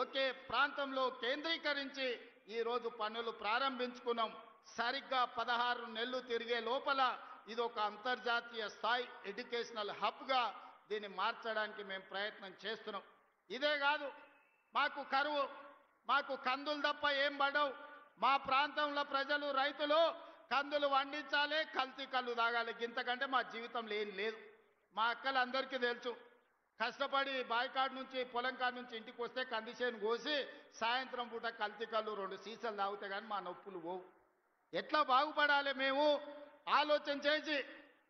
ఒకే ప్రాంతంలో కేంద్రీకరించి ఈరోజు పనులు ప్రారంభించుకున్నాం. సరిగ్గా 16 నెలలు తిరిగే లోపల ఇది ఒక అంతర్జాతీయ స్థాయి ఎడ్యుకేషనల్ హబ్గా దీన్ని మార్చడానికి మేము ప్రయత్నం చేస్తున్నాం. ఇదే కాదు, మాకు కరువు, మాకు కందులు తప్ప ఏం పడవు. మా ప్రాంతంలో ప్రజలు రైతులు కందులు వండించాలి, కల్తీ కళ్ళు తాగాలి. ఇంతకంటే మా జీవితంలో ఏం లేదు. మా అక్కలు అందరికీ తెలుసు. కష్టపడి బాయికాడు నుంచి పొలం కాడ నుంచి ఇంటికి వస్తే కందిసేను కోసి సాయంత్రం పూట కల్తీ కళ్ళు 2 సీసాలు తాగితే కానీ మా నొప్పులు పోవు. ఎట్లా బాగుపడాలి మేము ఆలోచన చేసి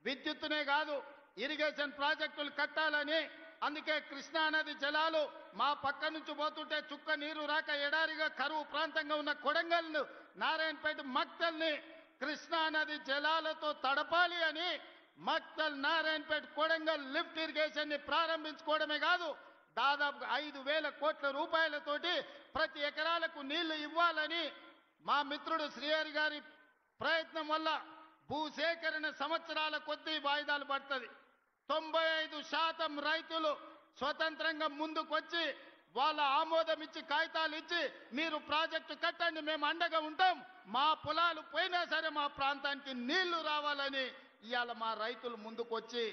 విద్యుత్తునే కాదు ఇరిగేషన్ ప్రాజెక్టులు కట్టాలని, అందుకే కృష్ణా నది జలాలు మా పక్క నుంచి పోతుంటే చుక్క నీరు రాక ఎడారిగా కరువు ప్రాంతంగా ఉన్న కొడంగల్ను, నారాయణపేట, మక్తల్ని కృష్ణా నది జలాలతో తడపాలి అని మక్తల్, నారాయణపేట, కొడంగల్ లిఫ్ట్ ఇరిగేషన్ ని ప్రారంభించుకోవడమే కాదు, దాదాపు 5,000 కోట్ల రూపాయలతోటి ప్రతి ఎకరాలకు నీళ్లు ఇవ్వాలని మా మిత్రుడు శ్రీహరి గారి ప్రయత్నం వల్ల భూసేకరణ సంవత్సరాల కొద్దీ వాయిదాలు పడుతుంది. 95% రైతులు స్వతంత్రంగా ముందుకొచ్చి వాళ్ళ ఆమోదం ఇచ్చి కాగితాలు ఇచ్చి మీరు ప్రాజెక్టు కట్టండి, మేము అండగా ఉంటాం, మా పొలాలు పోయినా సరే మా ప్రాంతానికి నీళ్లు రావాలని ఇవాళ మా రైతులు ముందుకొచ్చి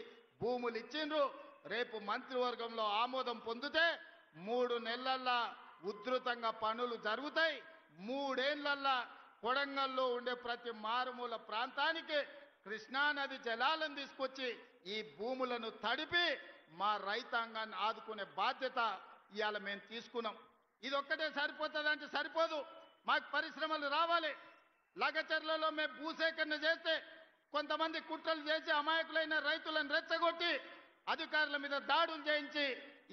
భూములు ఇచ్చిండ్రు. రేపు మంత్రివర్గంలో ఆమోదం పొందితే 3 నెలల్లో ఉధృతంగా పనులు జరుగుతాయి. 3 ఏళ్లల్లో కొడంగల్లో ఉండే ప్రతి మారుమూల ప్రాంతానికి కృష్ణానది జలాలను తీసుకొచ్చి ఈ భూములను తడిపి మా రైతాంగాన్ని ఆదుకునే బాధ్యత ఇవాళ మేము తీసుకున్నాం. ఇది ఒక్కటే సరిపోతుందంటే సరిపోదు, మాకు పరిశ్రమలు రావాలి. లగచర్లలో మేము భూసేకరణ చేస్తే కొంతమంది కుట్రలు చేసి అమాయకులైన రైతులను రెచ్చగొట్టి అధికారుల మీద దాడులు చేయించి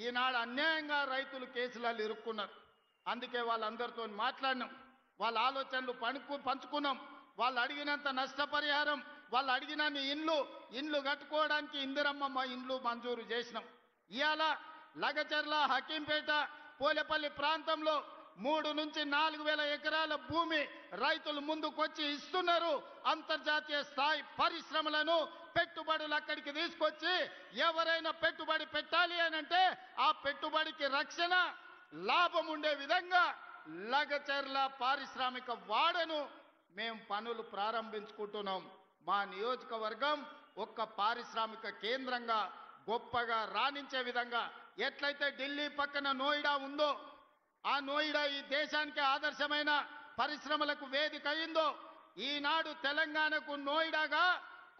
ఈనాడు అన్యాయంగా రైతులు కేసులలో ఇరుక్కున్నారు. అందుకే వాళ్ళందరితో మాట్లాడినాం, వాళ్ళ ఆలోచనలు పంచుకున్నాం. వాళ్ళు అడిగినంత నష్టపరిహారం, వాళ్ళు అడిగినన్ని ఇండ్లు కట్టుకోవడానికి ఇందిరమ్మ ఇండ్లు మంజూరు చేసినాం. ఇవాళ లగచర్ల, హకీంపేట, పోలేపల్లి ప్రాంతంలో 3 నుంచి 4,000 ఎకరాల భూమి రైతులు ముందుకొచ్చి ఇస్తున్నారు. అంతర్జాతీయ స్థాయి పరిశ్రమలను, పెట్టుబడులు అక్కడికి తీసుకొచ్చి ఎవరైనా పెట్టుబడి పెట్టాలి అనంటే ఆ పెట్టుబడికి రక్షణ, లాభం ఉండే విధంగా లగచర్ల పారిశ్రామిక వాడను మేము పనులు ప్రారంభించుకుంటున్నాం. మా నియోజకవర్గం ఒక్క పారిశ్రామిక కేంద్రంగా గొప్పగా రాణించే విధంగా ఎట్లయితే ఢిల్లీ పక్కన నోయిడా ఉందో, ఆ నోయిడా ఈ దేశానికి ఆదర్శమైన పరిశ్రమలకు వేదిక అయిందో, ఈనాడు తెలంగాణకు నోయిడాగా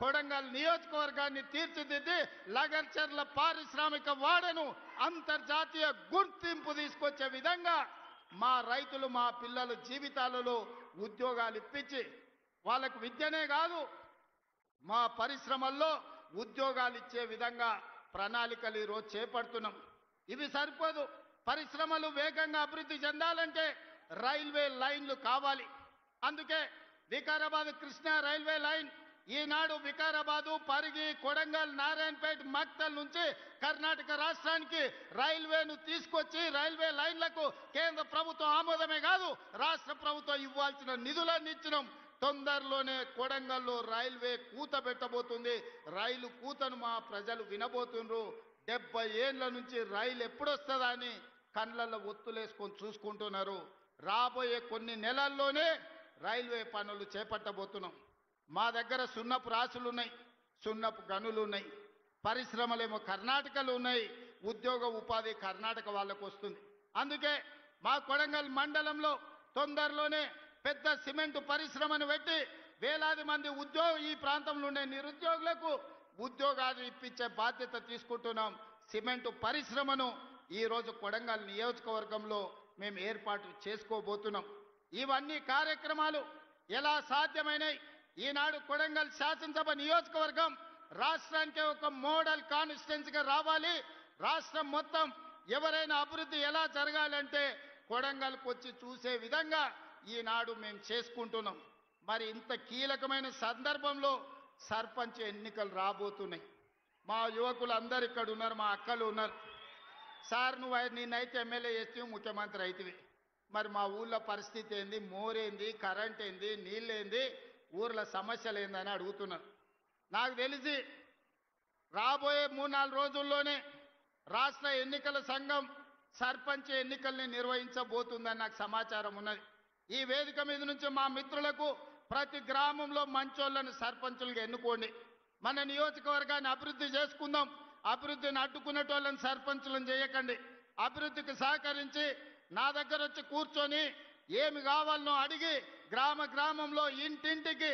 కొడంగల్ నియోజకవర్గాన్ని తీర్చిదిద్ది లగచర్ల పారిశ్రామిక వాడను అంతర్జాతీయ గుర్తింపు తీసుకొచ్చే విధంగా మా రైతులు, మా పిల్లల జీవితాలలో ఉద్యోగాలు ఇప్పించి వాళ్ళకు విద్యనే కాదు మా పరిశ్రమల్లో ఉద్యోగాలు ఇచ్చే విధంగా ప్రణాళికలు ఈరోజు చేపడుతున్నాం. ఇవి సరిపోదు, పరిశ్రమలు వేగంగా అభివృద్ధి చెందాలంటే రైల్వే లైన్లు కావాలి. అందుకే వికారాబాద్ కృష్ణా రైల్వే లైన్ ఈనాడు వికారాబాదు, పరిగి, కొడంగల్, నారాయణపేట, మక్తల్ నుంచి కర్ణాటక రాష్ట్రానికి రైల్వేను తీసుకొచ్చి రైల్వే లైన్లకు కేంద్ర ప్రభుత్వం ఆమోదమే కాదు రాష్ట్ర ప్రభుత్వం ఇవ్వాల్సిన నిధులన్నీ ఇచ్చినాం. తొందరలోనే కొడంగల్లో రైల్వే కూత పెట్టబోతుంది. రైలు కూతను మా ప్రజలు వినబోతుండ్రు. 70 ఏళ్ల నుంచి రైలు ఎప్పుడొస్తుందా అని కళ్ళల్లో ఒత్తులేసుకొని చూసుకుంటున్నారు. రాబోయే కొన్ని నెలల్లోనే రైల్వే పనులు చేపట్టబోతున్నాం. మా దగ్గర సున్నపు రాసులు ఉన్నాయి, సున్నపు గనులు ఉన్నాయి, పరిశ్రమలేమో కర్ణాటకలో ఉన్నాయి, ఉద్యోగ ఉపాధి కర్ణాటక వాళ్ళకు వస్తుంది. అందుకే మా కొడంగల్ మండలంలో తొందరలోనే పెద్ద సిమెంట్ పరిశ్రమను పెట్టి వేలాది మంది ఈ ప్రాంతంలో ఉండే నిరుద్యోగులకు ఉద్యోగాలు ఇప్పించే బాధ్యత తీసుకుంటున్నాం. సిమెంట్ పరిశ్రమను ఈరోజు కొడంగల్ నియోజకవర్గంలో మేము ఏర్పాటు చేసుకోబోతున్నాం. ఇవన్నీ కార్యక్రమాలు ఎలా సాధ్యమైనాయి? ఈనాడు కొడంగల్ శాసనసభ నియోజకవర్గం రాష్ట్రానికి ఒక మోడల్ కాన్స్టిట్యున్సీగా రావాలి. రాష్ట్రం మొత్తం ఎవరైనా అభివృద్ధి ఎలా జరగాలంటే కొడంగల్కి వచ్చి చూసే విధంగా ఈనాడు మేము చేసుకుంటున్నాం. మరి ఇంత కీలకమైన సందర్భంలో సర్పంచ్ ఎన్నికలు రాబోతున్నాయి. మా యువకులు అందరు ఇక్కడ ఉన్నారు, మా అక్కలు ఉన్నారు. సార్ నిన్నైతే ఎమ్మెల్యే చేస్తే ముఖ్యమంత్రి అవుతుంది, మరి మా ఊళ్ళో పరిస్థితి ఏంది, మోరేంది, కరెంట్ ఏంది, నీళ్ళేంది, ఊర్ల సమస్యలు ఏందని అడుగుతున్నారు. నాకు తెలిసి రాబోయే 3-4 రోజుల్లోనే రాష్ట్ర ఎన్నికల సంఘం సర్పంచ్ ఎన్నికల్ని నిర్వహించబోతుందని నాకు సమాచారం ఉన్నది. ఈ వేదిక మీద నుంచి మా మిత్రులకు ప్రతి గ్రామంలో మంచోళ్ళని సర్పంచులుగా ఎన్నుకోండి. మన నియోజకవర్గాన్ని అభివృద్ధి చేసుకుందాం. అభివృద్ధిని అడ్డుకునేటోళ్ళని సర్పంచులను చేయకండి. అభివృద్ధికి సహకరించి నా దగ్గర వచ్చి కూర్చొని ఏమి కావాలనో అడిగి గ్రామంలో ఇంటింటికి